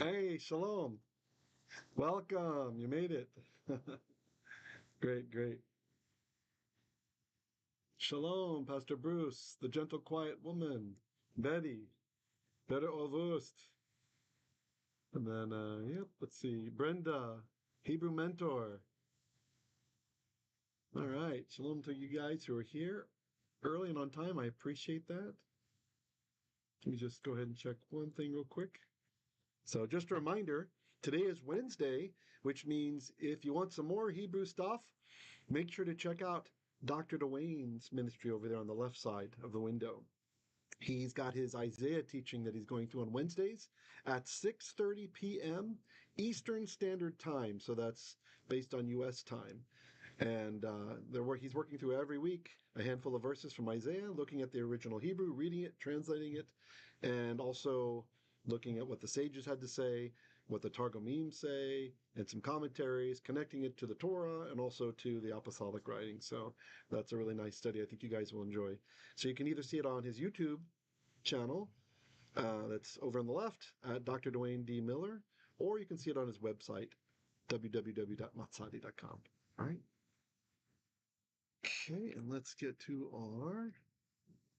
Hey, Shalom. Welcome. You made it. Great, great. Shalom, Pastor Bruce, the gentle, quiet woman, Betty, better August. And then, yep, let's see, Brenda, Hebrew mentor. All right. Shalom to you guys who are here early and on time. I appreciate that. Let me just go ahead and check one thing real quick. So, just a reminder today is Wednesday, which means if you want some more Hebrew stuff, make sure to check out Dr. Dwayne's ministry over there on the left side of the window. He's got his Isaiah teaching that he's going to on Wednesdays at 6:30 p.m. Eastern Standard Time. So that's based on U.S. time. And he's working through every week a handful of verses from Isaiah, looking at the original Hebrew, reading it, translating it, and also looking at what the sages had to say, what the Targumim say, and some commentaries, connecting it to the Torah and also to the apostolic writing. So that's a really nice study. I think you guys will enjoy. So you can either see it on his YouTube channel, that's over on the left at Dr. Dwayne D. Miller, or you can see it on his website, www.matsadi.com. All right. Okay, and let's get to our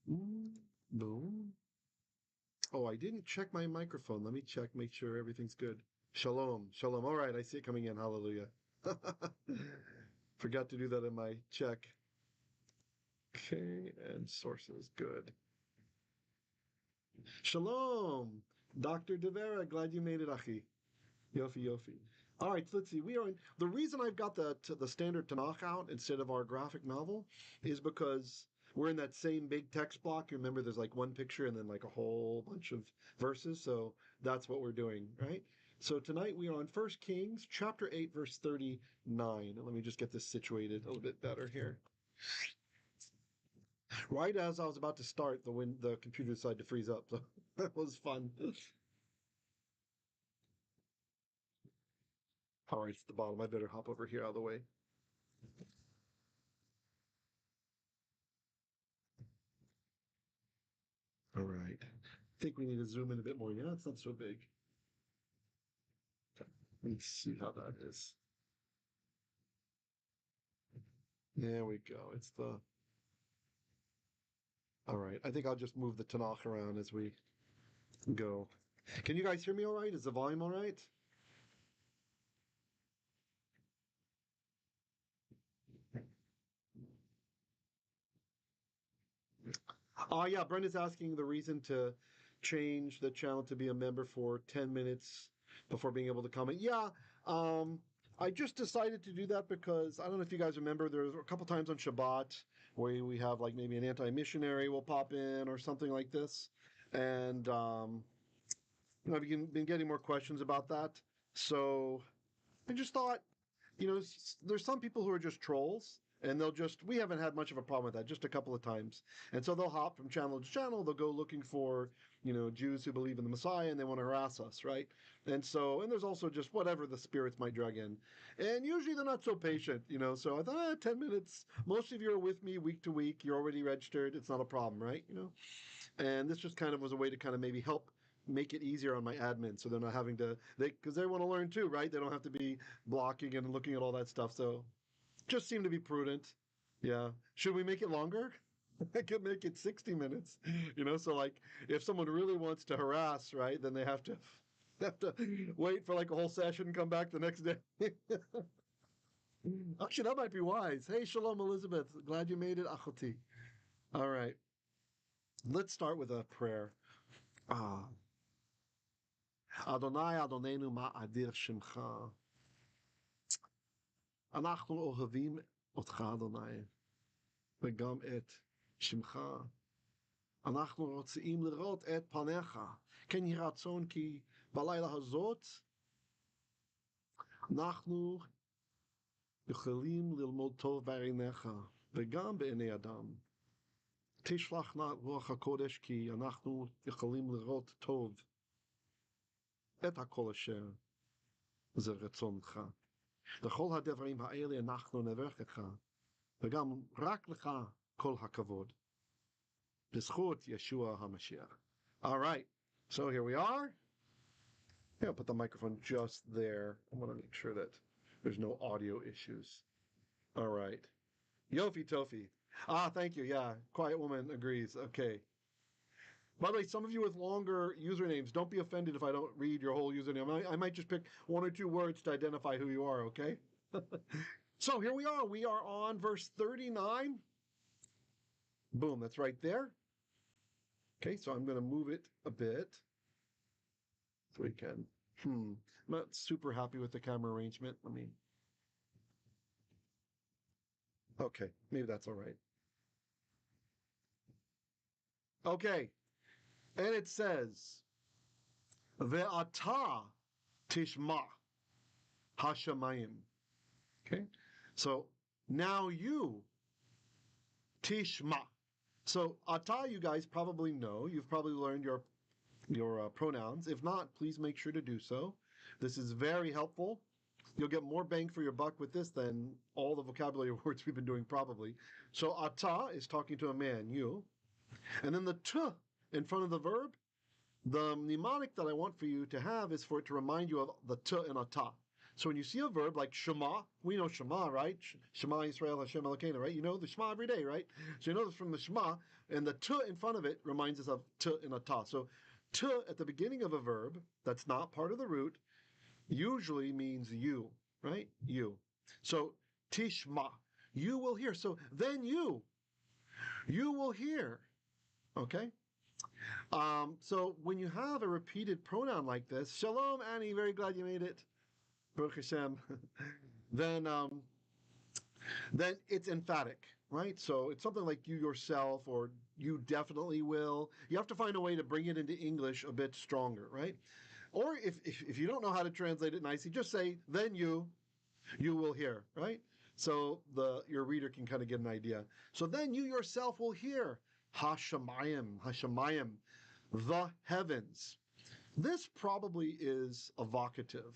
boom. Oh, I didn't check my microphone. Let me check, make sure everything's good. Shalom, shalom. All right, I see it coming in. Hallelujah. Forgot to do that in my check. Okay, and sources, good. Shalom, Dr. Devera. Glad you made it, Achi. Yofi, Yofi. All right, so let's see. We are in. The reason I've got the standard Tanakh out instead of our graphic novel is because we're in that same big text block. You remember, there's like one picture and then like a whole bunch of verses. So that's what we're doing, right? So tonight we are on 1 Kings chapter 8, verse 39. And let me just get this situated a little bit better here. Right as I was about to start, the computer decided to freeze up. So that was fun. All right, it's at the bottom. I better hop over here out of the way. All right. I think we need to zoom in a bit more. Yeah, it's not so big. Let's see how that is. There we go. It's the. All right. I think I'll just move the Tanakh around as we go. Can you guys hear me all right? Is the volume all right? Oh, yeah. Brenda's asking the reason to change the channel to be a member for 10 minutes before being able to comment. Yeah. I just decided to do that because I don't know if you guys remember, there's a couple times on Shabbat where we have like maybe an anti-missionary will pop in or something like this. And, I've been getting more questions about that. So I just thought, there's some people who are just trolls and we haven't had much of a problem with that, just a couple of times. And so they'll hop from channel to channel. They'll go looking for, Jews who believe in the Messiah and they want to harass us, right? And there's also just whatever the spirits might drag in. And usually they're not so patient, So I thought, 10 minutes. Most of you are with me week to week. You're already registered. It's not a problem, right? And this just kind of was a way to kind of maybe help make it easier on my admin so they're not having to because they want to learn too, right? They don't have to be blocking and looking at all that stuff. So just seemed to be prudent. Yeah. Should we make it longer? I could make it 60 minutes. So like if someone really wants to harass, right, then they have to wait for like a whole session and come back the next day. Actually, that might be wise. Hey, Shalom Elizabeth. Glad you made it, Achoti. All right. Let's start with a prayer. Adonai Adonenu ma'adir shimcha. אנחנו אוהבים אותך, אדוני, וגם את שמך. אנחנו רוצים לראות את פניך. כן יהי רצון כי בלילה הזאת אנחנו יכולים ללמוד טוב בעיניך, וגם בעיני אדם. תשלח נא רוח הקודש כי אנחנו יכולים לראות טוב את הכל אשר זה רצונך. לכל הדברים האלה אנחנו נברך לך, וגם רק לך כל הכבוד. בזכות ישוע המשיח. All right, so here we are. Yeah, I'll put the microphone just there. I want to make sure that there's no audio issues. All right. Yofi Tofi. Ah, thank you. Yeah, Quiet Woman agrees. Okay. By the way, some of you with longer usernames, don't be offended if I don't read your whole username. I might just pick one or two words to identify who you are, okay? So here we are. We are on verse 39. Boom, that's right there. Okay, so I'm going to move it a bit so we can. I'm not super happy with the camera arrangement. Let me. Okay, maybe that's all right. Okay, and it says, Ve'ata tishma hashamayim. Okay, so now you tishma. So ata, you guys probably know. You've probably learned your pronouns. If not, please make sure to do so. This is very helpful. You'll get more bang for your buck with this than all the vocabulary words we've been doing probably. So ata is talking to a man, you. And then the t in front of the verb, the mnemonic that I want for you to have is for it to remind you of the t in ata. So when you see a verb like Shema, we know Shema, right? Shema Yisrael Hashem Elokeinu, right? You know the Shema every day, right? So you know this from the Shema, and the t in front of it reminds us of t in ata. So t at the beginning of a verb that's not part of the root usually means you, right? You. So tishma, you will hear. So then you will hear. Okay? So when you have a repeated pronoun like this, Shalom, Annie, very glad you made it. Baruch Hashem. then it's emphatic, right? So it's something like you yourself or you definitely will. You have to find a way to bring it into English a bit stronger, right? Or if you don't know how to translate it nicely, just say, then you will hear, right? So your reader can kind of get an idea. So then you yourself will hear Hashemayim, the heavens. This probably is a vocative,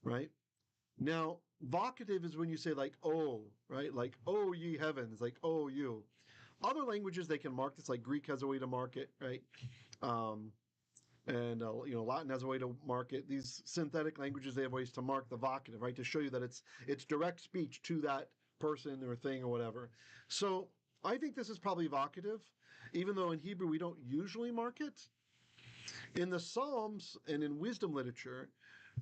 right? Now, vocative is when you say like, oh, right? Like, oh, ye heavens, like, oh, you. Other languages, they can mark this, like Greek has a way to mark it, right? And Latin has a way to mark it. These synthetic languages, they have ways to mark the vocative, right? To show you that it's direct speech to that person or thing or whatever. So I think this is probably vocative, even though in Hebrew we don't usually mark it. In the Psalms and in wisdom literature,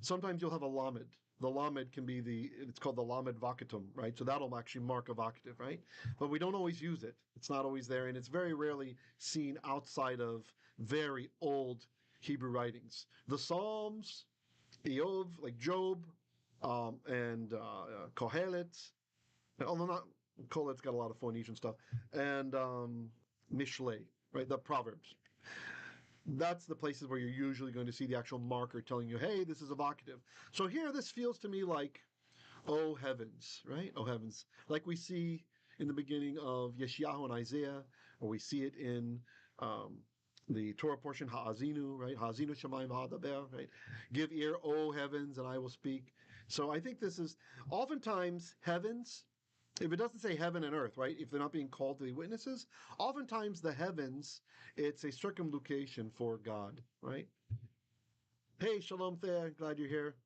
sometimes you'll have a lamed. The lamed can be it's called the lamed vocatum, right? So that'll actually mark a vocative, right? But we don't always use it. It's not always there, and it's very rarely seen outside of very old Hebrew writings. The Psalms, Eov, like Job, and Kohelet, although not Kohelet's got a lot of Phoenician stuff, and Mishlei, right? The Proverbs. That's the places where you're usually going to see the actual marker telling you, hey, this is a vocative. So here, this feels to me like, oh heavens, right? Oh heavens. Like we see in the beginning of Yeshayahu and Isaiah, or we see it in the Torah portion, Ha'azinu, right? Ha'azinu Shemayim Ha'adaber, right? Give ear, O heavens, and I will speak. So I think this is oftentimes heavens, if it doesn't say heaven and earth, right? If they're not being called to be witnesses, oftentimes the heavens, it's a circumlocution for God, right? Hey, Shalom there, glad you're here.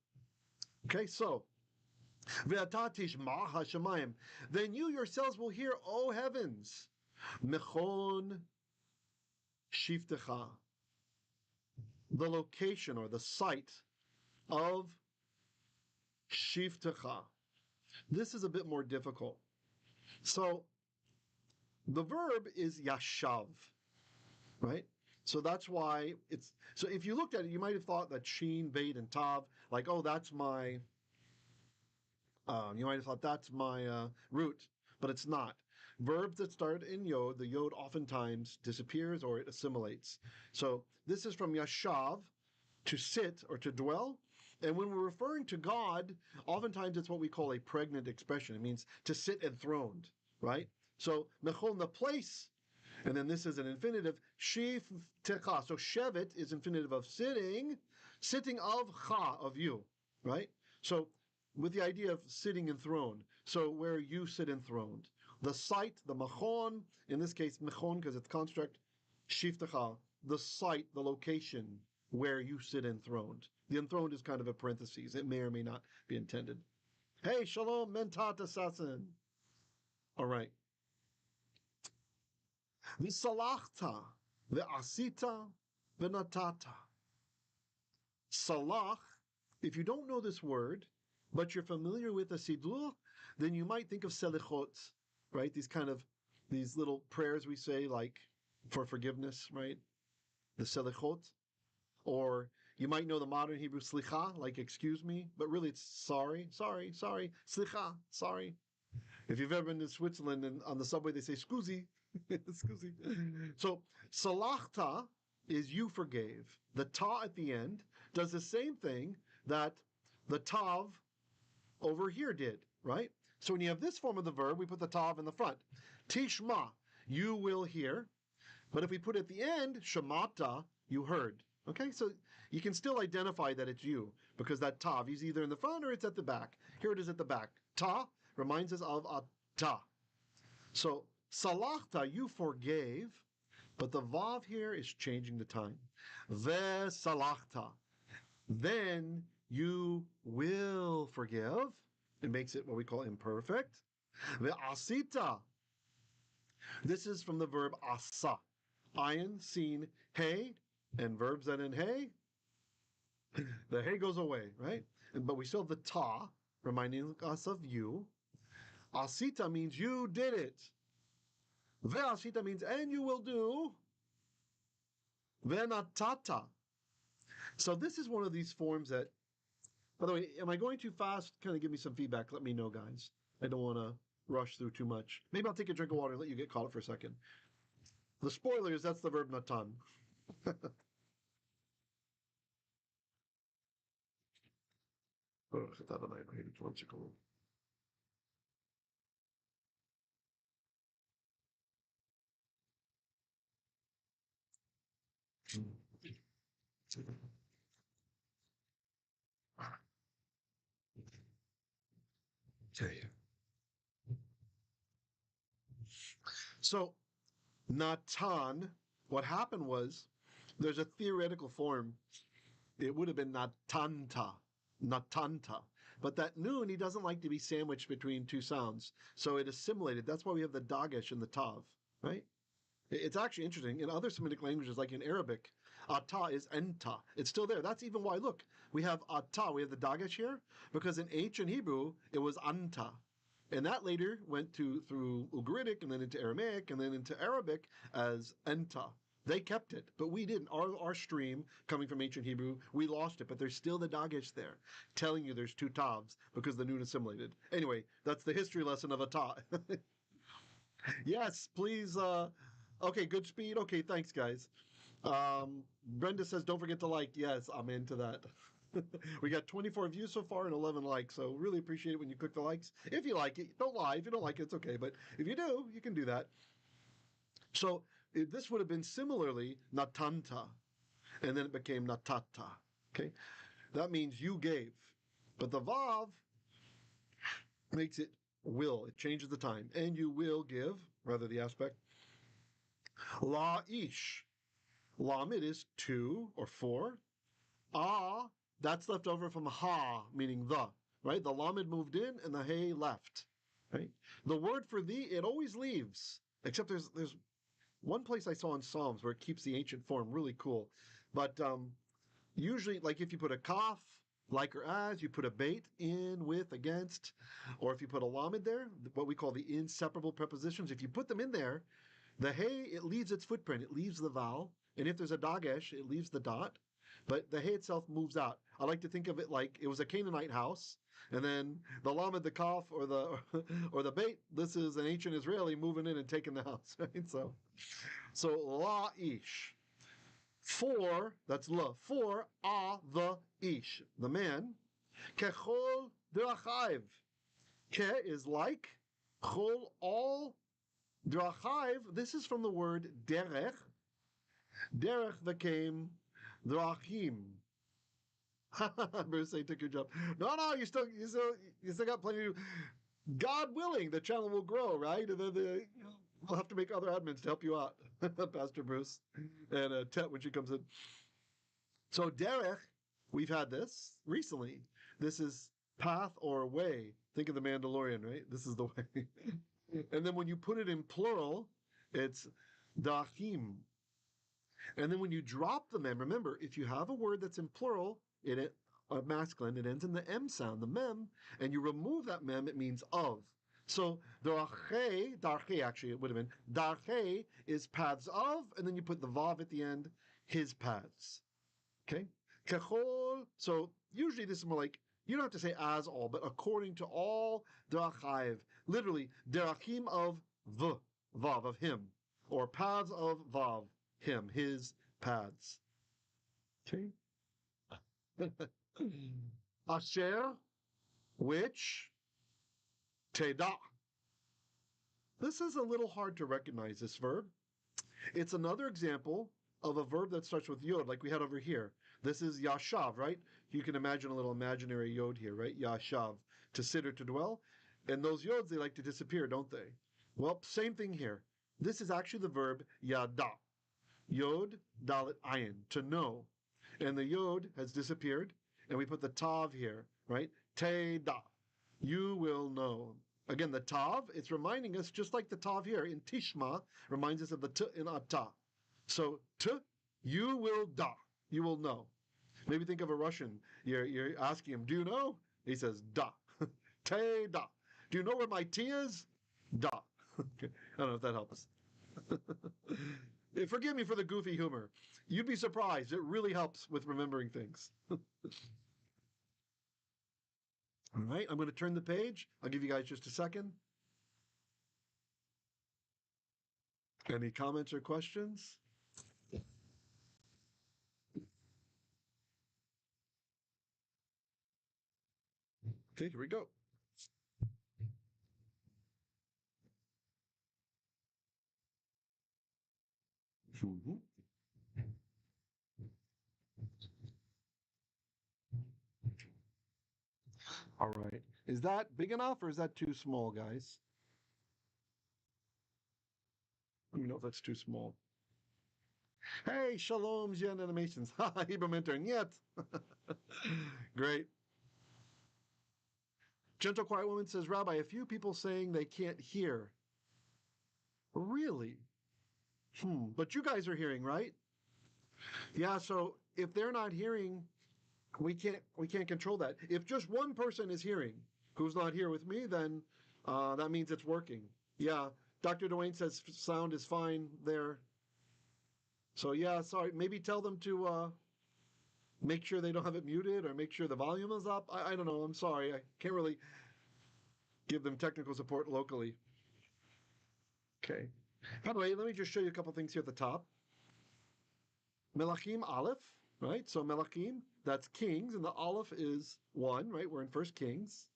Okay, so, Ve'atatish Ma'ha Shemayim, then you yourselves will hear, O heavens, Mechon Shiftecha, the location or the site of Shiftecha. This is a bit more difficult. So the verb is yashav, right? So that's why so if you looked at it, you might have thought that sheen, beit, and tav, like, oh, that's my, you might have thought that's my root, but it's not. Verbs that start in yod, the yod oftentimes disappears or it assimilates. So this is from yashav, to sit or to dwell. And when we're referring to God, oftentimes it's what we call a pregnant expression. It means to sit enthroned, right? So mechon, the place, and then this is an infinitive, shif techa. So shevet is infinitive of sitting of cha, of you, right? So with the idea of sitting enthroned. So where you sit enthroned. The site, the machon, in this case mechon because it's construct, shif techa, the site, the location where you sit enthroned. The enthroned is kind of a parenthesis. It may or may not be intended. Hey, shalom, mentat assassin. All right. V'salachta, v'asita, v'natata. Salach, if you don't know this word, but you're familiar with the Siddur, then you might think of selichot, right? These little prayers we say, like for forgiveness, right? The selichot. Or you might know the modern Hebrew slicha, like excuse me, but really it's sorry, slicha, sorry. If you've ever been to Switzerland and on the subway they say scusi, scusi. So salachta is you forgave. The ta at the end does the same thing that the tav over here did, right? So when you have this form of the verb, we put the tav in the front. Tishma, you will hear. But if we put at the end, shamata, you heard. Okay, so you can still identify that it's you because that tav is either in the front or it's at the back. Here it is at the back. Ta reminds us of a ta. So salachta, you forgave, but the vav here is changing the time. Ve salachta, then you will forgive. It makes it what we call imperfect. Ve asita, this is from the verb asa. Ayin, sin, hey, and verbs that end hey, the hey goes away, right? But we still have the ta, reminding us of you. Asita means you did it. Ve'asita means and you will do. Ve'natata. So this is one of these forms that, by the way, am I going too fast? Kind of give me some feedback. Let me know, guys. I don't want to rush through too much. Maybe I'll take a drink of water and let you get caught up for a second. The spoiler is that's the verb natan. So, Natan, what happened was there's a theoretical form. It would have been Natanta, Natanta. But that noon, he doesn't like to be sandwiched between two sounds. So it assimilated. That's why we have the dagesh and the tav, right? It's actually interesting. In other Semitic languages, like in Arabic, ata is enta. It's still there. That's even why, look, we have ata, we have the dagesh here, because in ancient Hebrew, it was anta. And that later went through Ugaritic and then into Aramaic and then into Arabic as enta. They kept it, but we didn't. Our stream coming from ancient Hebrew, we lost it, but there's still the dagesh there, telling you there's two tavs because the noon assimilated. Anyway, that's the history lesson of a ta. Yes, please. Okay, good speed. Okay, thanks, guys. Brenda says, don't forget to like. Yes, I'm into that. We got 24 views so far and 11 likes, so really appreciate it when you click the likes. If you like it, don't lie. If you don't like it, it's okay. But if you do, you can do that. So this would have been similarly natanta, and then it became natata. Okay, that means you gave, but the vav makes it will. It changes the time, and you will give, rather the aspect. La ish, lamed is two or four. Ah, that's left over from ha, meaning the, right? The lamed moved in and the hey left, right? The word for thee, it always leaves, except there's one place I saw in Psalms where it keeps the ancient form, really cool. But usually, like if you put a kaf, like or as, you put a bait in, with, against, or if you put a lamed there, what we call the inseparable prepositions, if you put them in there, the hey, it leaves its footprint, it leaves the vowel, and if there's a dagesh, it leaves the dot, but the hey itself moves out. I like to think of it like it was a Canaanite house, and then the lamed, the kaf, or the bait. This is an ancient Israeli moving in and taking the house. Right? So la ish. For that's la. For the ish, the man. Kechol drachav. Ke is like. Chol all. Drachav. This is from the word derech. Derech became drachim. Bruce, they took your job. No, you still got plenty to do. God willing, the channel will grow, right? And then we'll have to make other admins to help you out, Pastor Bruce and Tet when she comes in. So derech, we've had this recently. This is path or way. Think of the Mandalorian, right? This is the way. And then when you put it in plural, it's dachim. And then when you drop the mem, remember, if you have a word that's in plural, masculine, it ends in the M sound, the mem, and you remove that mem, it means of. So darche actually, it would have been, darche is paths of, and then you put the vav at the end, his paths. Okay? Kechol, so usually this is more like, you don't have to say as all, but according to all derachayev, literally, derachim of vav, of him, or paths of vav, him, his paths. Okay? Asher, which, teda. This is a little hard to recognize, this verb. It's another example of a verb that starts with yod, like we had over here. This is yashav, right? You can imagine a little imaginary yod here, right? Yashav, to sit or to dwell. And those yods, they like to disappear, don't they? Well, same thing here. This is actually the verb yada. Yod, dalet, ayin, to know. And the yod has disappeared, and we put the tav here, right? Te-da. You will know. Again, the tav, it's reminding us, just like the tav here in Tishma, reminds us of the t in ata. So, t, you will da. You will know. Maybe think of a Russian. You're asking him, do you know? He says, da. Te da. Do you know where my tea is? Da. I don't know if that helps. Forgive me for the goofy humor. You'd be surprised. It really helps with remembering things. All right, I'm going to turn the page. I'll give you guys just a second. Any comments or questions? Okay, here we go. Mm-hmm. All right. Is that big enough or is that too small, guys? Let me know if that's too small. Hey, shalom, Jen Animations. Hebrew mentor, yet. Great. Gentle Quiet Woman says, Rabbi, a few people saying they can't hear. Really? But you guys are hearing, right? Yeah, so if they're not hearing, we can't control that. If just one person is hearing who's not here with me, then that means it's working. Yeah, Dr. Dwayne says sound is fine there. So yeah, sorry, maybe tell them to make sure they don't have it muted or make sure the volume is up. I don't know, I'm sorry, I can't really give them technical support locally. Okay. By the way, let me just show you a couple things here at the top. Melachim Aleph, right? So Melachim, that's kings, and the Aleph is 1, right? We're in First Kings.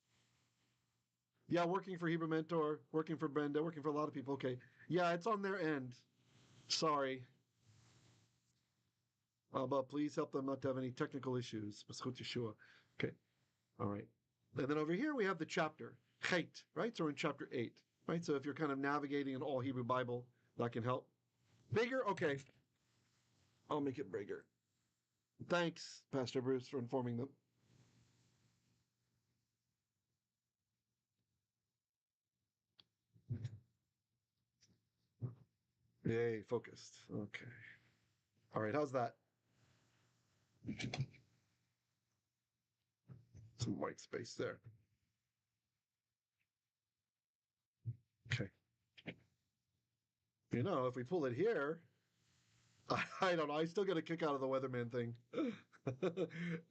Yeah, working for Hebrew Mentor, working for Brenda, working for a lot of people. Okay. Yeah, it's on their end. Sorry. But please help them not to have any technical issues. Yeshua. Okay. All right. And then over here we have the chapter, Chait, right? So we're in chapter 8, right? So if you're kind of navigating an all Hebrew Bible, that can help. Bigger? Okay. I'll make it bigger. Thanks, Pastor Bruce, for informing them. Yay, focused. Okay. All right, how's that? Some white space there. Okay. You know, if we pull it here, I don't know. I still get a kick out of the weatherman thing.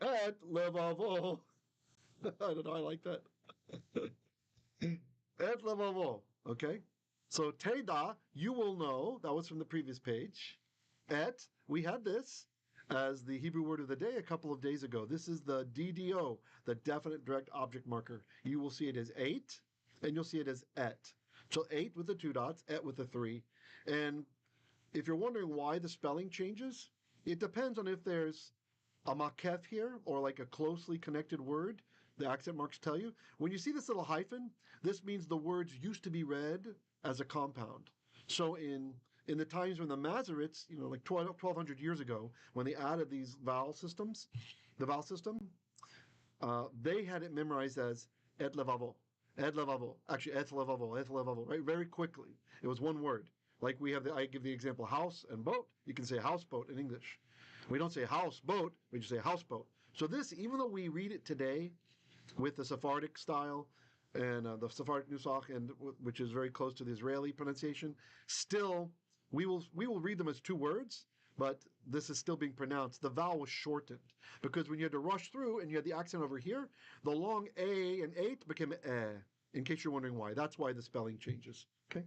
At levavo. I don't know. I like that. Et levavo. Okay. So teda, you will know. That was from the previous page. Et, we had this as the Hebrew word of the day a couple of days ago. This is the DDO, the definite direct object marker. You will see it as 8, and you'll see it as et. So 8 with the 2 dots, et with the 3. And if you're wondering why the spelling changes, it depends on if there's a makef here or like a closely connected word. The accent marks tell you. When you see this little hyphen, this means the words used to be read as a compound. So in in the times when the Masoretes, like 1200 years ago, when they added these vowel systems, the vowel system, they had it memorized as et levavo, actually et levavo, right? Very quickly. It was one word. Like I give the example house and boat. You can say houseboat in English. We don't say houseboat, we just say houseboat. So this, even though we read it today with the Sephardic style and the Sephardic Nusach, and which is very close to the Israeli pronunciation, still we will read them as two words, but this is still being pronounced. The vowel was shortened because when you had to rush through and you had the accent over here, the long a and eight became eh. In case you're wondering why, that's why the spelling changes. Okay.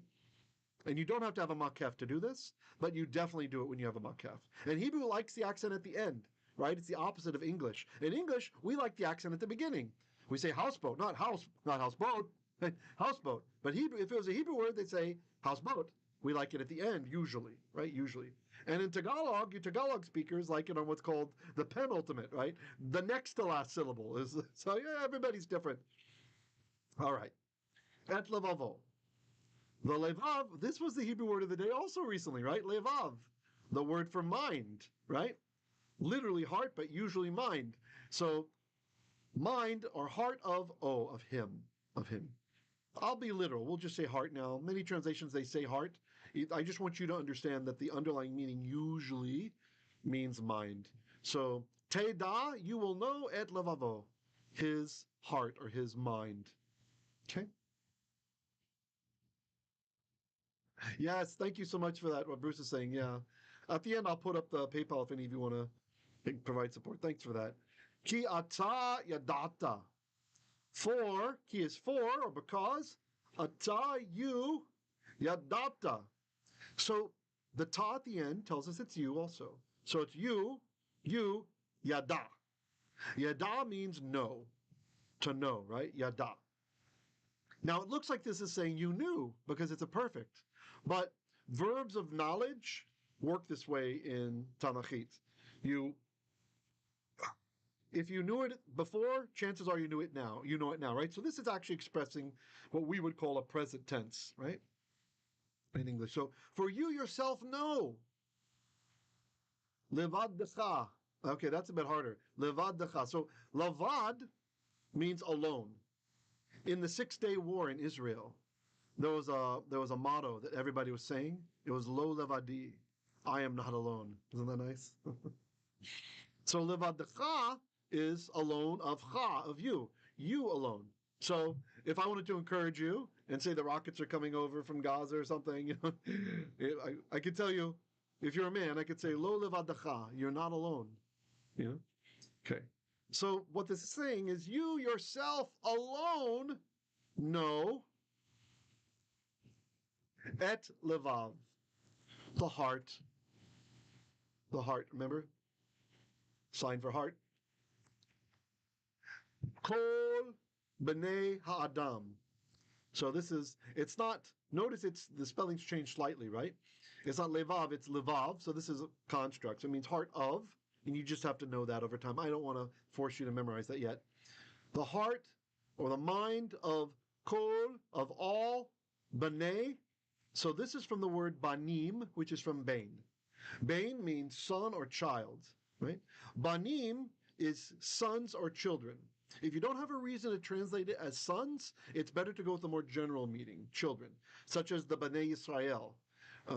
And you don't have to have a makef to do this, but you definitely do it when you have a makef. And Hebrew likes the accent at the end, right? It's the opposite of English. In English, we like the accent at the beginning. We say houseboat, not houseboat, houseboat. But Hebrew, if it was a Hebrew word, they'd say houseboat. We like it at the end, usually, right? Usually. And in Tagalog, you Tagalog speakers like it on what's called the penultimate, right? The next to last syllable is, so yeah, everybody's different. All right. Et levavo. The levav, this was the Hebrew word of the day also recently, right? Levav, the word for mind, right? Literally heart, but usually mind. So mind or heart of him, of him. I'll be literal. We'll just say heart now. Many translations, they say heart. I just want you to understand that the underlying meaning usually means mind. So, Teda, you will know et levavo, his heart or his mind. Okay? Yes, thank you so much for that, what Bruce is saying. Yeah. At the end, I'll put up the PayPal if any of you want to provide support. Thanks for that. Ki ata yadata. For, ki is for, or because, ata, you, yadata. So the ta at the end tells us it's you also. So it's you, yada. Yada means know, to know, right? Yada. Now it looks like this is saying you knew because it's a perfect. But verbs of knowledge work this way in Tanachit. If you knew it before, chances are you knew it now. You know it now, right? So this is actually expressing what we would call a present tense, right? In English. So for you yourself know. Levad decha. Okay, that's a bit harder. Levad decha. So levad means alone. In the 6-day war in Israel, there was a motto that everybody was saying. It was Lo levadi. I am not alone. Isn't that nice? So levad decha is alone of cha, of you. You alone. So if I wanted to encourage you and say the rockets are coming over from Gaza or something, I could tell you, if you're a man, I could say, Lo levadacha, you're not alone. Okay. So what this is saying is you yourself alone know et levav, the heart. The heart, remember? Sign for heart. Kol b'nei ha'adam. So it's not, notice the spelling's changed slightly, right? It's not levav, it's levav. So this is a construct. So it means heart of, and you just have to know that over time. I don't want to force you to memorize that yet. The heart or the mind of kol, of all, b'nei. So this is from the word banim, which is from bain. Bain means son or child, right? Banim is sons or children. If you don't have a reason to translate it as sons, it's better to go with the more general meaning, children, such as the Bnei Yisrael.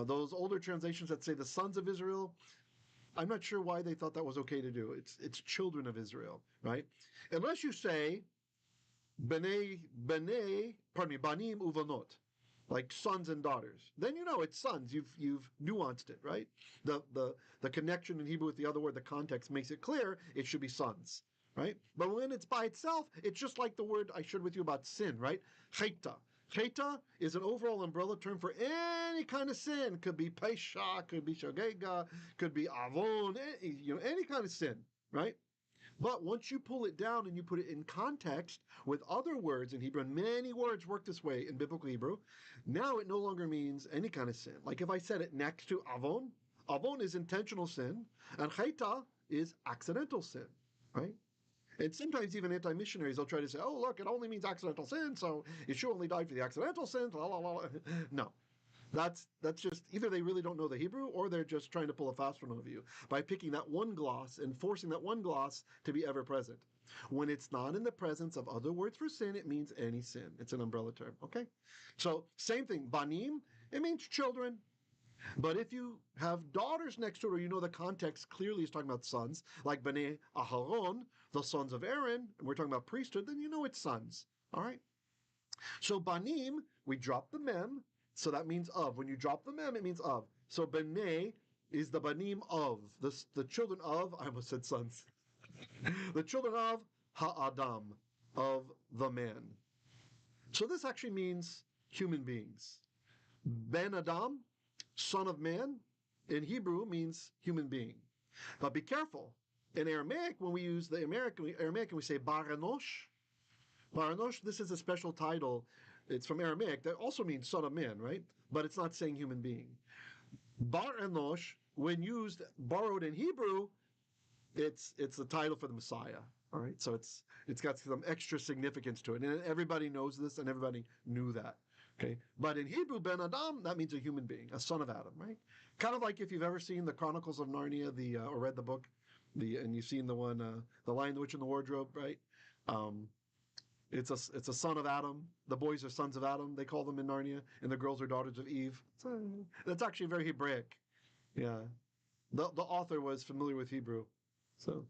Those older translations that say the sons of Israel, I'm not sure why they thought that was okay to do. It's children of Israel, right? Unless you say banim uvanot, like sons and daughters. Then you know it's sons. You've nuanced it, right? The connection in Hebrew with the other word, the context makes it clear it should be sons, right? But when it's by itself, it's just like the word I shared with you about sin, right? Cheta. Cheta is an overall umbrella term for any kind of sin. Could be pesha, could be shogega, could be avon, any kind of sin, right? But once you pull it down and you put it in context with other words in Hebrew, and many words work this way in biblical Hebrew, now it no longer means any kind of sin. Like if I said it next to avon, avon is intentional sin, and cheta is accidental sin, right? And sometimes even anti-missionaries, they'll try to say, oh, look, it only means accidental sin, so Yeshua only died for the accidental sins, blah, blah, blah. No. That's just either they really don't know the Hebrew or they're just trying to pull a fast one over you by picking that one gloss and forcing that one gloss to be ever present. When it's not in the presence of other words for sin, it means any sin. It's an umbrella term. Okay, so same thing. Banim, it means children. But if you have daughters next to it, or you know the context clearly is talking about sons, like Bnei Aharon, the sons of Aaron, and we're talking about priesthood, then you know it's sons. All right. So banim, we drop the mem, so that means of. When you drop the mem, it means of. So bnei is the banim of, the children of, I almost said sons, the children of ha'adam, of the man. So this actually means human beings. Ben Adam, son of man, in Hebrew means human being. But be careful. In Aramaic, when we use the Aramaic, we say baranosh. Baranosh, this is a special title. It's from Aramaic that also means son of man, right? But it's not saying human being. Baranosh, when used, borrowed in Hebrew, it's the title for the Messiah. All right, so it's got some extra significance to it, and everybody knows this, and everybody knew that. Okay, but in Hebrew, Ben Adam, that means a human being, a son of Adam, right? Kind of like if you've ever seen the Chronicles of Narnia, or read the book, and you've seen the one, the Lion, the Witch, and the Wardrobe, right? It's a son of Adam. The boys are sons of Adam. They call them in Narnia, and the girls are daughters of Eve. So, that's actually very Hebraic. Yeah, the author was familiar with Hebrew, so.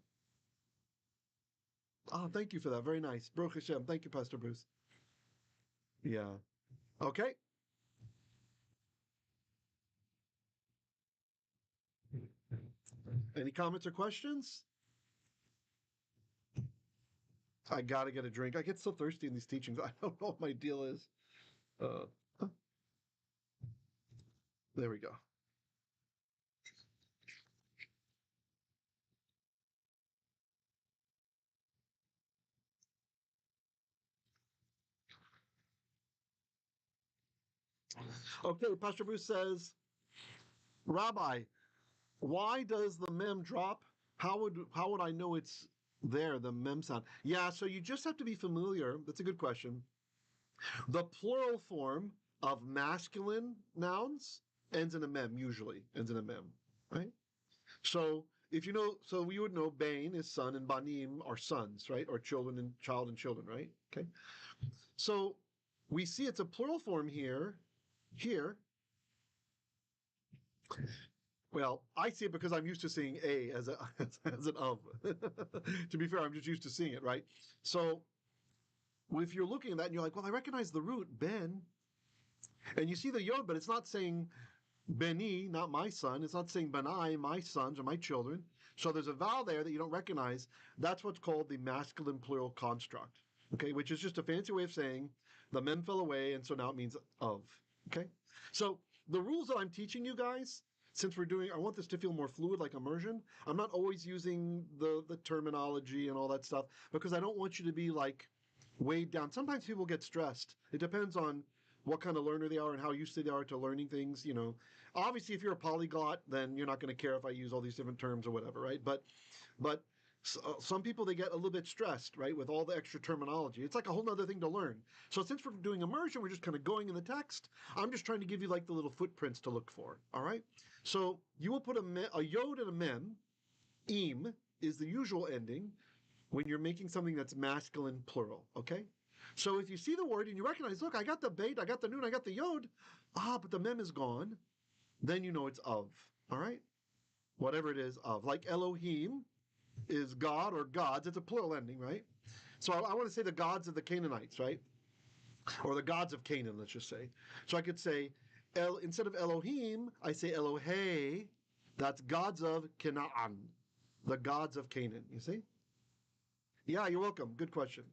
Thank you for that. Very nice. Baruch Hashem. Thank you, Pastor Bruce. Yeah. Okay. Any comments or questions? I gotta get a drink. I get so thirsty in these teachings. I don't know what my deal is. There we go. Okay, Pastor Bruce says, Rabbi, why does the mem drop? How would I know it's there, the mem sound? Yeah, so you just have to be familiar. That's a good question. The plural form of masculine nouns ends in a mem, usually ends in a mem, right? So if you know, so you would know Bain is son and Banim are sons, right? Or children and child and children, right? Okay. So we see it's a plural form here. Well, I see it because I'm used to seeing a as an of. To be fair, I'm just used to seeing it, right? So if you're looking at that and you're like, well, I recognize the root Ben, and you see the yod, but it's not saying Beni, not my son. It's not saying Benai, my sons or my children. So there's a vowel there that you don't recognize. That's what's called the masculine plural construct. Okay, which is just a fancy way of saying the mem fell away, and so now it means of. Okay, so the rules that I'm teaching you guys, since I want this to feel more fluid, like immersion. I'm not always using the terminology and all that stuff because I don't want you to be like weighed down. Sometimes people get stressed. It depends on what kind of learner they are and how used they are to learning things. Obviously, if you're a polyglot, then you're not going to care if I use all these different terms or whatever, right? But some people, they get a little bit stressed, right, with all the extra terminology. It's like a whole other thing to learn. So since we're doing immersion, we're just kind of going in the text. I'm just trying to give you like the little footprints to look for. All right. So you will put a yod and a mem. Im is the usual ending when you're making something that's masculine plural. Okay. So if you see the word and you recognize, look, I got the bait, I got the noon, I got the yod. But the mem is gone. Then you know it's of. All right. Whatever it is of. Like Elohim is God or gods. It's a plural ending, right? So I want to say the gods of the Canaanites, right? Or the gods of Canaan, let's just say. So I could say, instead of Elohim, I say Elohe. That's gods of Canaan, the gods of Canaan. You see? Yeah, you're welcome. Good question.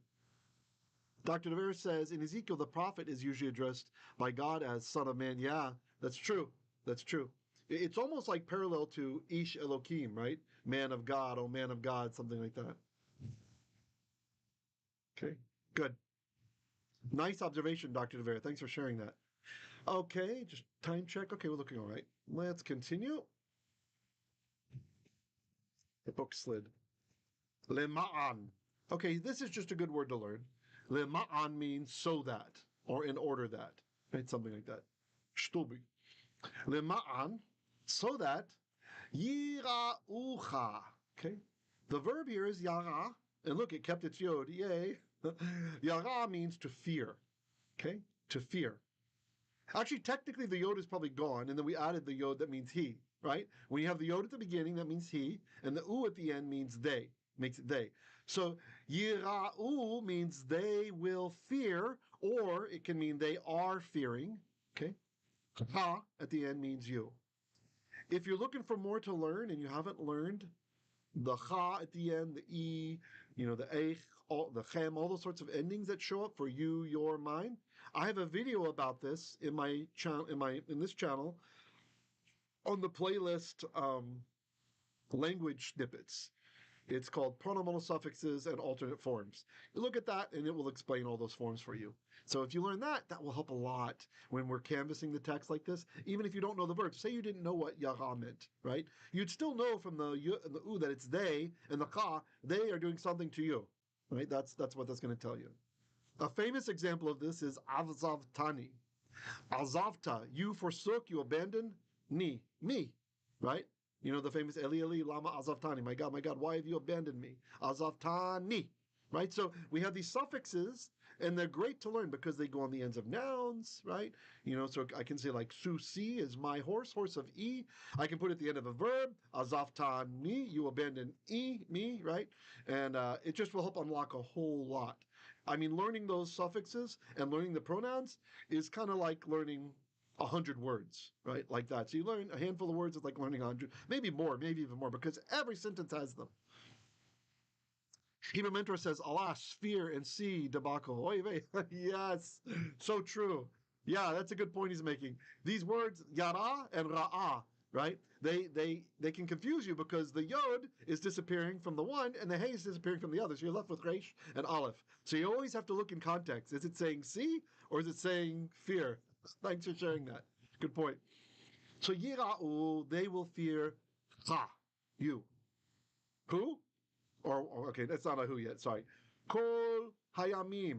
Dr. Devere says, in Ezekiel, the prophet is usually addressed by God as son of man. Yeah, that's true. That's true. It's almost like parallel to Ish Elohim, right? Man of God, oh man of God, something like that. Okay, good. Nice observation, Dr. Devere. Thanks for sharing that. Okay, just time check. Okay, we're looking all right. Let's continue. The book slid. Lema'an. Okay, this is just a good word to learn. Lema'an means so that, or in order that, right? Something like that. Shtubi. Lema'an, so that yira'ucha. Okay, the verb here is yara, and look, it kept its yod. Yay! Yara means to fear. Okay, to fear. Actually, technically, the yod is probably gone, and then we added the yod that means he. Right? When you have the yod at the beginning, that means he, and the u at the end means they. Makes it they. So yira'u means they will fear, or it can mean they are fearing. Okay. Ha at the end means you. If you're looking for more to learn and you haven't learned the cha at the end, the e, the eich, the chem, all those sorts of endings that show up for you, your, mine. I have a video about this in my channel, in this channel, on the playlist language snippets. It's called pronominal suffixes and alternate forms. You look at that and it will explain all those forms for you. So if you learn that, that will help a lot when we're canvassing the text like this, even if you don't know the verbs. Say you didn't know what yara meant, right? You'd still know from the u that it's they, and the ka, they are doing something to you, right? That's what that's going to tell you. A famous example of this is avzavtani. Azavta, you forsook, you abandoned, me, right? The famous Eli Eli Lama Azavtani. My God, why have you abandoned me? Azavtani. Right? So we have these suffixes, and they're great to learn because they go on the ends of nouns, right? So I can say like Susi is my horse, horse of E. I can put it at the end of a verb, Azavtani, you abandon me, right? And it just will help unlock a whole lot. I mean, learning those suffixes and learning the pronouns is kind of like learning 100 words, right? Like that. So you learn a handful of words, it's like learning 100, maybe more, maybe even more, because every sentence has them. Hebrew Mentor says, Allah, sphere and sea debacle. Yes, so true. Yeah, that's a good point he's making. These words, yara and ra'ah, right? They can confuse you because the yod is disappearing from the one and the hey is disappearing from the other. So you're left with resh and aleph. So you always have to look in context. Is it saying sea or is it saying fear? Thanks for sharing that. Good point. So yira'u, they will fear ha, you. Who? Or okay, that's not a who yet. Sorry. Kol hayamim,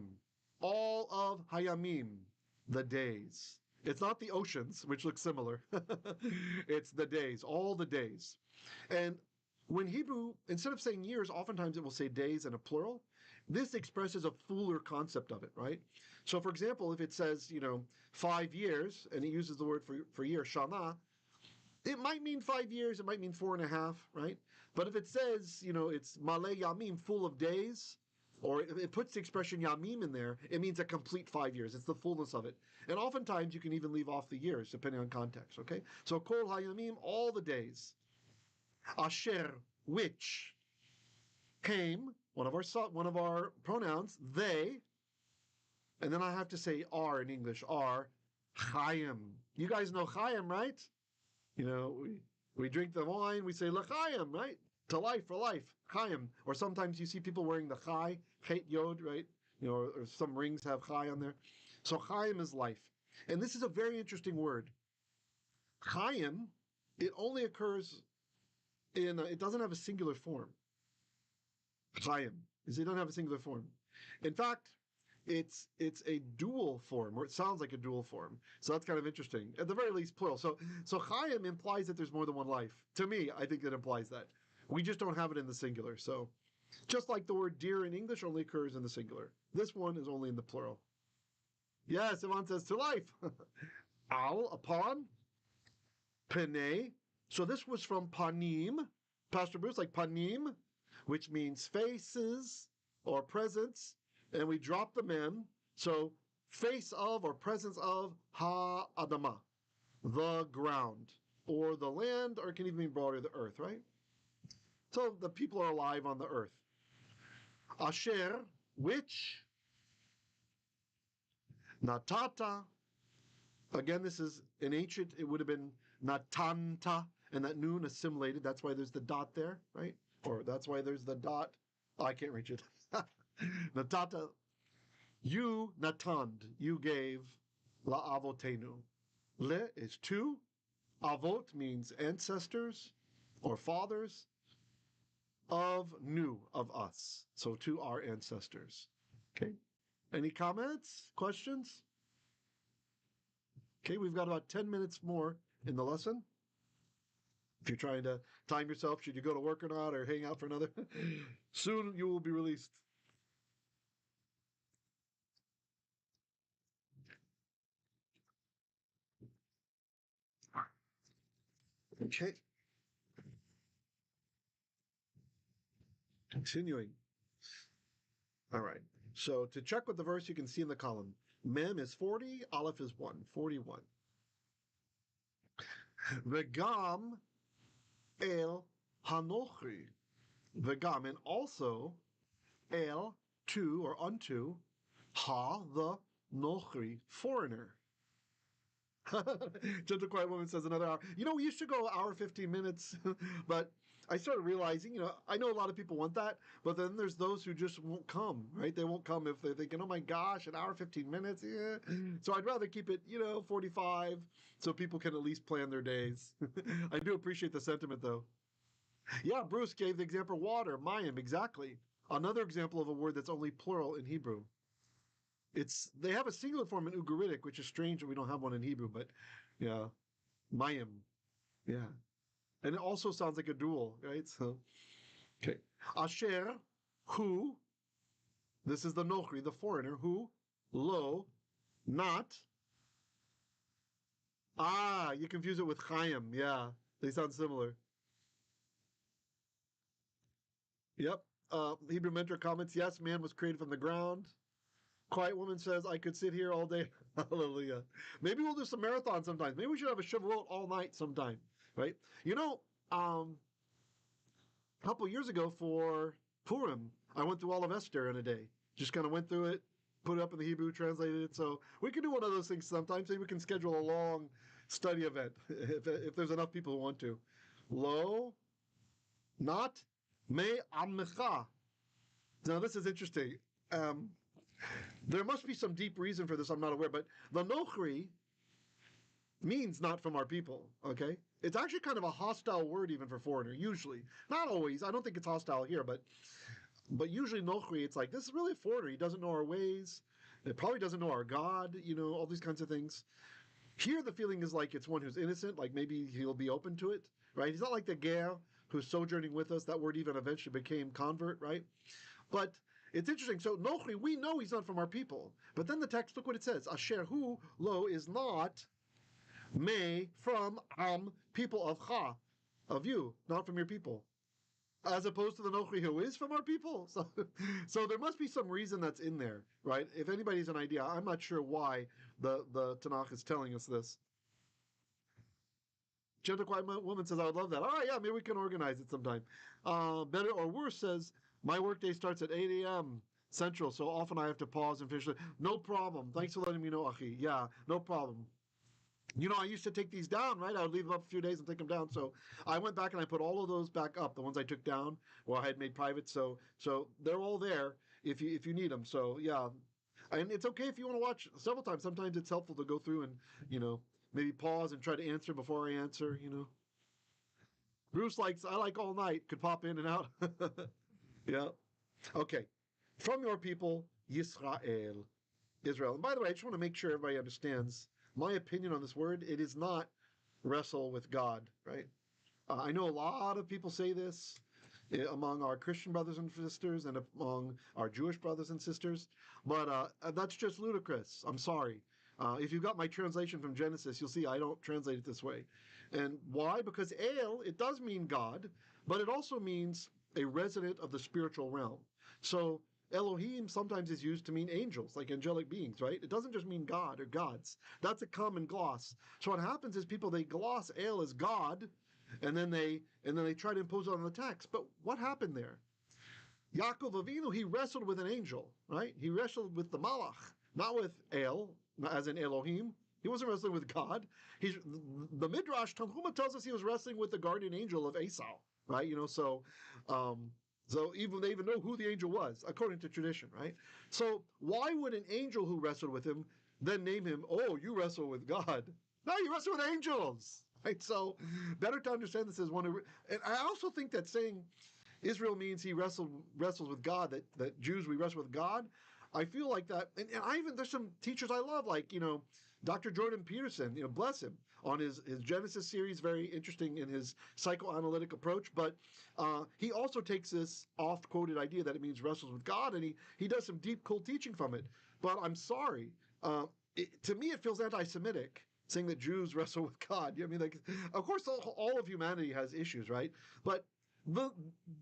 all of hayamim, the days. It's not the oceans, which looks similar. It's the days, all the days. And when Hebrew, instead of saying years, oftentimes it will say days in a plural. This expresses a fuller concept of it, right? So, for example, if it says, 5 years, and it uses the word for year, shana, it might mean 5 years, it might mean 4.5, right? But if it says, it's male yamim, full of days, or it puts the expression yamim in there, it means a complete 5 years. It's the fullness of it. And oftentimes you can even leave off the years, depending on context, okay? So kol hayamim, all the days. Asher, which came, one of our pronouns, they, and then I have to say are in English, are chayim. You guys know chayim, right? We drink the wine, we say l'chaim, right? To life, for life, chayim. Or sometimes you see people wearing the chai, chet yod, right? Or some rings have chai on there. So chayim is life. And this is a very interesting word. Chayim, it only occurs it doesn't have a singular form. Chayim, it doesn't have a singular form. In fact, it's a dual form, or it sounds like a dual form. So that's kind of interesting. At the very least, plural. So chayim implies that there's more than one life. To me, I think it implies that. We just don't have it in the singular. So just like the word deer in English only occurs in the singular. This one is only in the plural. Yes, Ivan says to life. Al, upon. Pene. So this was from panim. Pastor Bruce, like panim, which means faces or presence. And we drop the mem. So face of or presence of ha-adama, the ground, or the land, or it can even be broader, the earth, right? So the people are alive on the earth. Asher, which, natata, again, this is in ancient, it would have been natanta, and that noon assimilated. That's why there's the dot there, right? Or that's why there's the dot. Oh, I can't reach it. Natata, you natand, you gave la avotenu. Le is to. Avot means ancestors or fathers. Of new, of us. So to our ancestors. Okay. Any comments? Questions? Okay, we've got about 10 minutes more in the lesson? If you're trying to time yourself, should you go to work or not, or hang out for another? Soon you will be released. Okay. Continuing. All right. So to check with the verse, you can see in the column. Mem is 40, Aleph is 1, 41. Vegam el hanochi. Vegam, and also el, to or unto, ha, the nochri, foreigner. Gentle Quiet Woman says another hour. We used to go hour 15 minutes, but I started realizing, I know a lot of people want that, but then there's those who just won't come, right? They won't come if they're thinking, oh my gosh, an hour 15 minutes, yeah. So I'd rather keep it, 45, so people can at least plan their days. I do appreciate the sentiment, though. Yeah, Bruce gave the example water, mayim, exactly. Another example of a word that's only plural in Hebrew. They have a singular form in Ugaritic, which is strange that we don't have one in Hebrew, but yeah, mayim, yeah, and it also sounds like a dual, right? So, okay, asher, who, this is the nochri, the foreigner, who, lo, not, you confuse it with chayim, yeah, they sound similar. Yep, Hebrew Mentor comments, yes, man was created from the ground. Quiet Woman says, I could sit here all day. Hallelujah. Maybe we'll do some marathon sometimes. Maybe we should have a Shavuot all night sometime, right? A couple years ago for Purim, I went through all of Esther in a day. Just kind of went through it, put it up in the Hebrew, translated it. So we can do one of those things sometimes. Maybe we can schedule a long study event if there's enough people who want to. Lo, not, me ammecha. Now this is interesting. There must be some deep reason for this, I'm not aware, but the nochri means not from our people, okay? It's actually kind of a hostile word even for foreigner, usually. Not always, I don't think it's hostile here, but usually nochri, it's like, this is really a foreigner, he doesn't know our ways, he probably doesn't know our God, all these kinds of things. Here the feeling is like it's one who's innocent, like maybe he'll be open to it, right? He's not like the ger who's sojourning with us, that word even eventually became convert, right? But it's interesting. So Nochri, we know he's not from our people. But then the text, look what it says. Asher hu lo is not me from people of cha, of you, not from your people. As opposed to the Nochri who is from our people. So there must be some reason that's in there, right? If anybody's an idea, I'm not sure why the Tanakh is telling us this. Gentle Quiet Woman says, I would love that. All right, yeah, maybe we can organize it sometime. Better or worse says, my workday starts at 8 a.m. Central, so often I have to pause and finish. No problem. Thanks for letting me know, Achi. Yeah, no problem. I used to take these down, right? I would leave them up a few days and take them down. So I went back and I put all of those back up, the ones I took down, or I had made private. So they're all there if you need them. So yeah, and it's okay if you want to watch several times. Sometimes it's helpful to go through and maybe pause and try to answer before I answer. Bruce I like all night. Could pop in and out. Yeah. Okay. From your people, Yisrael. Israel. And by the way, I just want to make sure everybody understands my opinion on this word. It is not wrestle with God, right? I know a lot of people say this among our Christian brothers and sisters and among our Jewish brothers and sisters, but that's just ludicrous. I'm sorry. If you've got my translation from Genesis, you'll see I don't translate it this way. And why? Because El, it does mean God, but it also means a resident of the spiritual realm. So Elohim sometimes is used to mean angels, like angelic beings, right? It doesn't just mean God or gods. That's a common gloss. So what happens is people, they gloss El as God, and then they try to impose it on the text. But what happened there? Yaakov Avinu, he wrestled with an angel, right? He wrestled with the Malach, not with El, as in Elohim. He wasn't wrestling with God. The Midrash Tanhuma tells us he was wrestling with the guardian angel of Esau, right? So even they even know who the angel was, according to tradition, right? So why would an angel who wrestled with him then name him, oh, you wrestle with God? No, you wrestle with angels, right? So better to understand this as one who, and I also think that saying Israel means he wrestles with God, that Jews, we wrestle with God. I feel like that, and I even, there's some teachers I love, like, Dr. Jordan Peterson, bless him. on his Genesis series, very interesting in his psychoanalytic approach. But he also takes this oft-quoted idea that it means wrestles with God, and he does some deep, cool teaching from it. But I'm sorry, to me it feels anti-Semitic, saying that Jews wrestle with God. I mean, like, of course, all of humanity has issues, right? But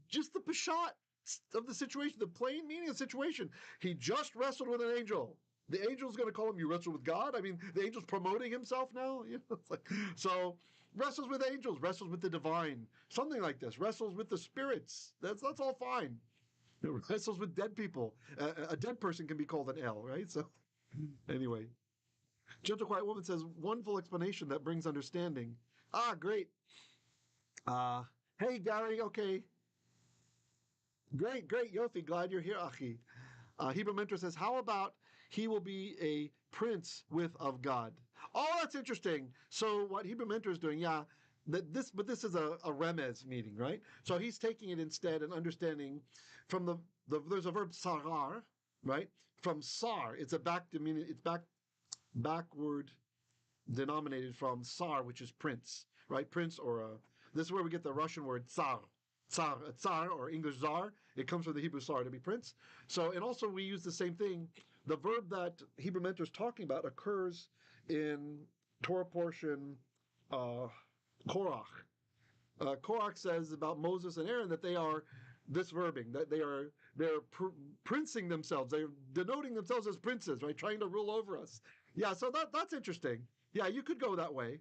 just the peshat of the situation, the plain meaning of the situation, he just wrestled with an angel. The angel's going to call him, you wrestle with God? I mean, the angel's promoting himself now? It's like, so, wrestles with angels, wrestles with the divine, something like this, wrestles with the spirits. That's all fine. Wrestles with dead people. A dead person can be called an El, right? So, anyway. Gentle Quiet Woman says, wonderful explanation that brings understanding. Ah, great. Hey, Gary, okay. Great, Yofi, glad you're here, Achi. Hebrew Mentor says, how about he will be a prince of God? Oh, that's interesting. So what Hebrew Mentor is doing, but this is a remez meaning, right? So he's taking it instead and understanding from there's a verb sarar, right? From sar, it's backward denominated from sar, which is prince, right? Prince this is where we get the Russian word tsar. Tsar, or English czar, it comes from the Hebrew sar, to be prince. So, and also we use the same thing. The verb that Hebrew Mentor is talking about occurs in Torah portion Korach. Korach says about Moses and Aaron that they are this verbing, that they're princing themselves, they're denoting themselves as princes, right? Trying to rule over us. Yeah, so that's interesting. Yeah, you could go that way.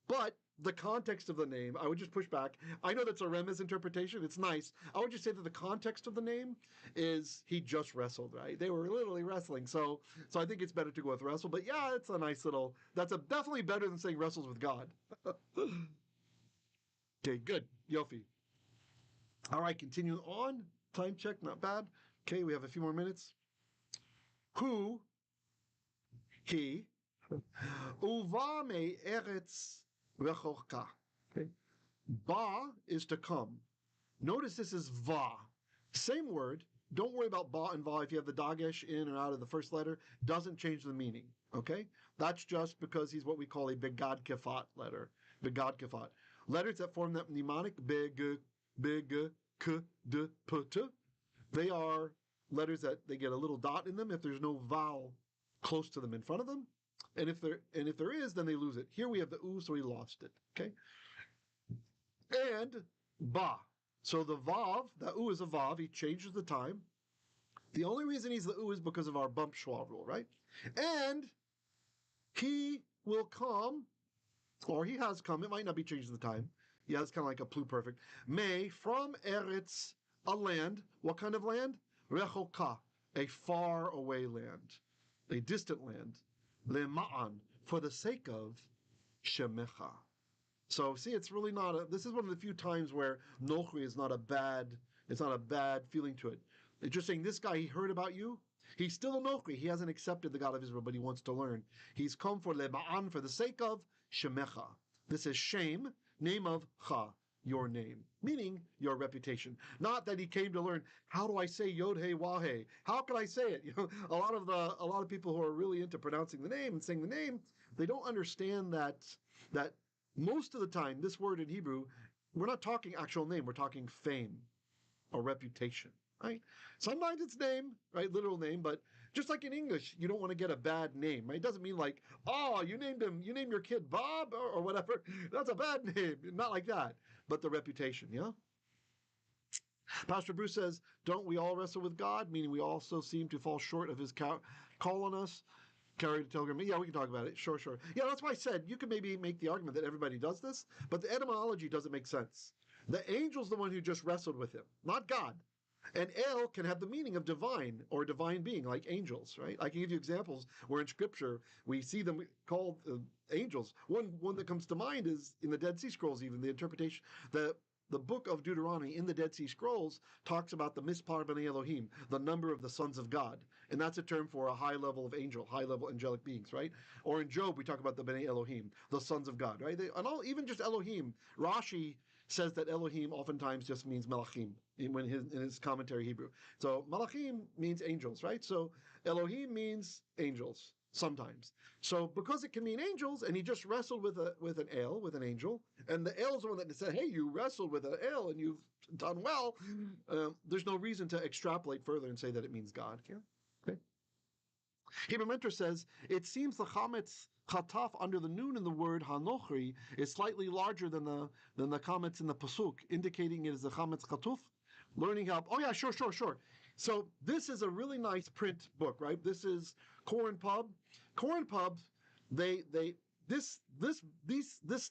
But the context of the name, I would just push back. I know that's a remez interpretation. It's nice. I would just say that the context of the name is he just wrestled, right? They were literally wrestling. So I think it's better to go with wrestle. But yeah, it's a nice little. Definitely better than saying wrestles with God. Okay, good. Yofi. All right, continuing on. Time check, not bad. Okay, we have a few more minutes. Who, he, uva me eretz rechoka. Okay. Ba is to come. Notice this is va. Same word. Don't worry about ba and va if you have the dagesh in or out of the first letter. Doesn't change the meaning. Okay? That's just because he's what we call a begad kefat letter. Begad kefat. Letters that form that mnemonic, beg, k, d, p, t, they are letters that they get a little dot in them if there's no vowel close to them in front of them. And if there is, then they lose it. Here we have the u, so we lost it. Okay? And ba. So the vav, the u is a vav, he changes the time. The only reason he's the u is because of our bump schwa rule, right? And he will come, or he has come, it might not be changing the time. Yeah, it's kind of like a pluperfect. May, from Eretz, a land. What kind of land? Rechoka, a far away land, a distant land. Lema'an, for the sake of Shemecha. So see, it's really not this is one of the few times where Nochri is not a bad feeling to it. It's just saying this guy, he heard about you. He's still a Nochri. He hasn't accepted the God of Israel, but he wants to learn. He's come for Lema'an, for the sake of Shemecha. This is Shem, name of Cha, your name, meaning your reputation. Not that he came to learn, how do I say Yod He Wah He? How can I say it? A lot of people who are really into pronouncing the name and saying the name, they don't understand that most of the time, this word in Hebrew, we're not talking actual name, we're talking fame or reputation, right? Sometimes it's name, right? Literal name, but just like in English, you don't want to get a bad name, right? It doesn't mean like, oh, you named your kid Bob or whatever. That's a bad name. Not like that, but the reputation, yeah? Pastor Bruce says, don't we all wrestle with God? Meaning we also seem to fall short of his call on us. Carry the telegram. Yeah, we can talk about it. Sure. Yeah, that's why I said you could maybe make the argument that everybody does this, but the etymology doesn't make sense. The angel's the one who just wrestled with him, not God. And El can have the meaning of divine or divine being, like angels, right? I can give you examples where in Scripture we see them called angels. One that comes to mind is in the Dead Sea Scrolls, even the interpretation. The book of Deuteronomy in the Dead Sea Scrolls talks about the mispar b'nei Elohim, the number of the sons of God. And that's a term for a high level of angel, high level angelic beings, right? Or in Job, we talk about the b'nei Elohim, the sons of God, right? Even just Elohim. Rashi says that Elohim oftentimes just means Malachim in his commentary Hebrew. So Malachim means angels, right? So Elohim means angels. sometimes. So because it can mean angels, and he just wrestled with an angel, and the ale is the one that said, "Hey, you wrestled with an ale, and you've done well." There's no reason to extrapolate further and say that it means God. Yeah. Okay. Hebrew Mentor says it seems the chametz chataf under the noon in the word hanochri is slightly larger than the chametz in the pasuk, indicating it is the chametz chatuf. Learning how. Oh yeah, sure. So this is a really nice print book, right? This is Koren Pub. Koren Pub, this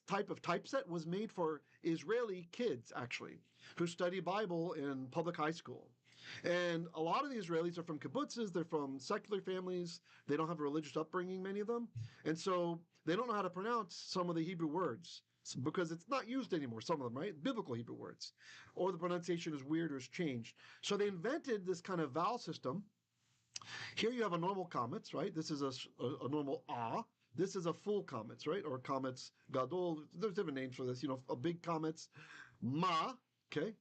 type of typeset was made for Israeli kids actually who study Bible in public high school. And a lot of the Israelis are from kibbutzes, they're from secular families, they don't have a religious upbringing, many of them. And so they don't know how to pronounce some of the Hebrew words because it's not used anymore, some of them, right? Biblical Hebrew words. Or the pronunciation is weird or is changed. So they invented this kind of vowel system. Here you have a normal kametz, right? This is a normal ah. This is a full kametz, right? Or kametz gadol. There's different names for this. A big kametz, ma, okay?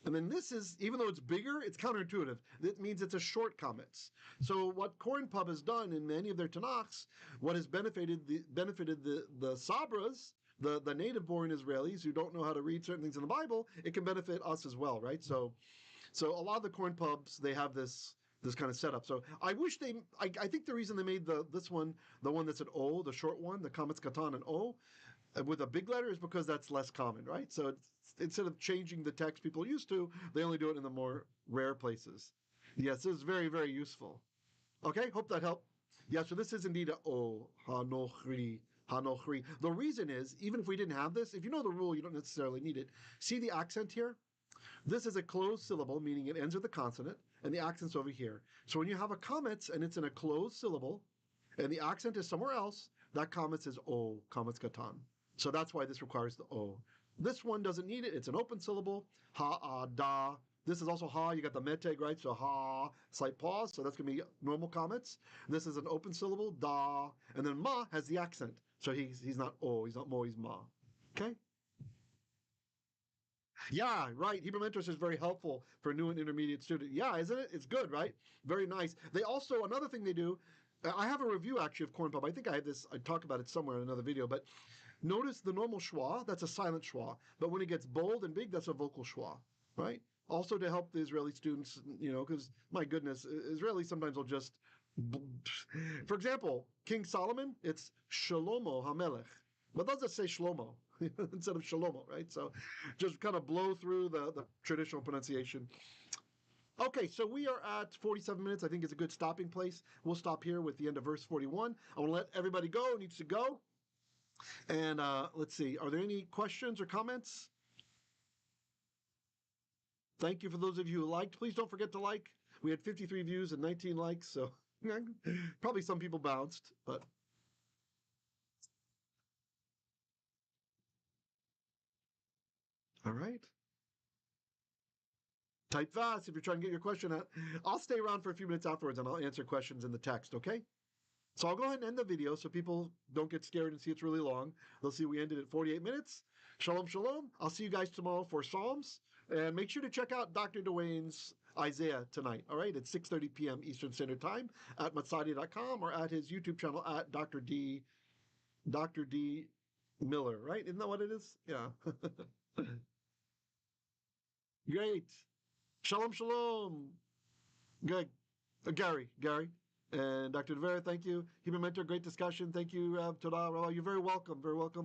And then this is, even though it's bigger, it's counterintuitive. It means it's a short kametz. So what Koren Pub has done in many of their Tanakhs, what has benefited the Sabras, the native-born Israelis who don't know how to read certain things in the Bible, it can benefit us as well, right? So a lot of the Koren Pubs, they have this kind of setup. So I wish I think the reason they made this one, the one that's an O, the short one, the kametz katan and O, with a big letter is because that's less common, right? So instead of changing the text people used to, they only do it in the more rare places. Yes, this is very, very useful. Okay, hope that helped. Yeah, so this is indeed a O, hanochri, hanochri. The reason is, even if we didn't have this, if you know the rule, you don't necessarily need it. See the accent here? This is a closed syllable, meaning it ends with a consonant, and the accent's over here. So when you have a kametz and it's in a closed syllable, and the accent is somewhere else, that kametz is O, kametz katan. So that's why this requires the O. This one doesn't need it. It's an open syllable. Ha, ah, da. This is also ha. You got the meteg, right? So ha, slight pause. So that's going to be normal kametz. This is an open syllable, da. And then ma has the accent. So he's not O, he's not mo, he's ma. Okay? Yeah, right. Hebrew Mentors is very helpful for a new and intermediate student. Yeah, isn't it? It's good, right? Very nice. They also, another thing they do, I have a review actually of Corn Pub. I think I talk about it somewhere in another video, but notice the normal schwa, that's a silent schwa. But when it gets bold and big, that's a vocal schwa, right? Also to help the Israeli students, because my goodness, Israelis sometimes will just, for example, King Solomon, it's Shlomo HaMelech. But those that say Shlomo instead of Shlomo, right? So just kind of blow through the traditional pronunciation. Okay, so we are at 47 minutes. I think it's a good stopping place. We'll stop here with the end of verse 41. I want to let everybody go who needs to go. And let's see, are there any questions or comments? Thank you for those of you who liked. Please don't forget to like. We had 53 views and 19 likes, so probably some people bounced, but. All right. Type fast if you're trying to get your question out. I'll stay around for a few minutes afterwards and I'll answer questions in the text, okay? So I'll go ahead and end the video so people don't get scared and see it's really long. They'll see we ended at 48 minutes. Shalom, shalom. I'll see you guys tomorrow for Psalms. And make sure to check out Dr. Dwayne's Isaiah tonight, all right, at 6:30 p.m. Eastern Standard Time at matsadi.com or at his YouTube channel at Dr. D Miller, right? Isn't that what it is? Yeah. Great. Shalom, shalom. Good. Gary. And Dr. Devera, thank you. Human Mentor, great discussion. Thank you, Toda. You're very welcome. Very welcome.